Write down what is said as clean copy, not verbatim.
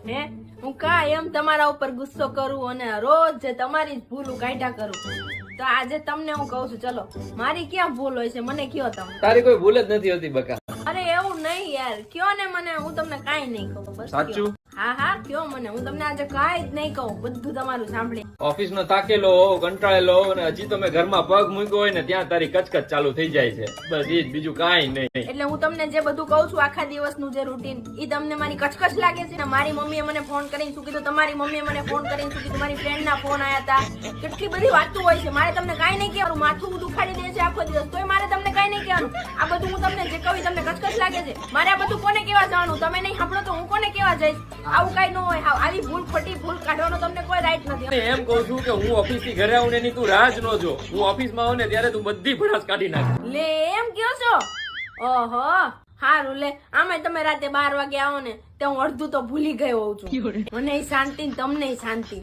હે હું કાયમ તમારા ઉપર ગુસ્સો કરું અને રોજ જે તમારી જ ભૂલ કાઢ્યા કરું. તો આજે તમને હું કહું છું, ચલો મારી ક્યાં ભૂલ હોય છે મને કયો તમે. તારી કોઈ ભૂલ જ નથી હોતી બકા. અરે એવું નહીં યાર, કયો ને મને, હું તમને કાંઈ નહીં કહું. બસ સાચું? હા હા કયો મને, હું તમને આજે કાંઈ જ નહીં કહું, બધું તમારું સાંભળી. ઓફિસ નો થાકેલો હોવ, કંટાળેલો હોવ અને હજી તમે ઘરમાં પગ મૂક્યો હોય ને ત્યાં તારી કચકચ ચાલુ થઈ જાય છે. બસ ઈ જ, બીજું કાંઈ નહીં. એટલે હું તમને જે બધું કહું છું આખા દિવસનું જે રૂટીન, ઈ તમને મારી કચકચ લાગે છે ને? મારી મમ્મીએ મને ફોન કરીને શું કીધું, તમારી મમ્મીએ મને ફોન કરીને શું કીધું, મારી ફ્રેન્ડ ના ફોન આયા હતા, કેટલી બધી વાતો હોય છે. મારે તમને કાંઈ નહીં કહેવાનું, માથું દુખાડી દે છે આખો દિવસ, તોય મારે તમને કાંઈ નહીં કહેવાનું. આ બધું હું તમને જે કહું તમને કચકચ લાગે છે. મારે આ બધું કોને કેવા જવાનું? તમે નહીં સાંભળો તો હું કોને કેવા જઈશ? આવું કાંઈ ન હોય. આવી ભૂલ ખોટી ભૂલ કાઢવાનો તમને કોઈ રાઈટ નથી. એમ કહું છું કે હું ઓફિસ થી ઘરે આવું ને એની તું રાહ જ ન જો. હું ઓફિસ માં આવું ને ત્યારે તું બધી ભડાસ કાઢી નાખ. લે એમ કયો છો? ઓહો હારું લે, આમાં તમે રાતે 12 વાગે આવો ને તે હું અડધું તો ભૂલી ગયો હોઉં છું. મને શાંતિ ને તમને શાંતિ.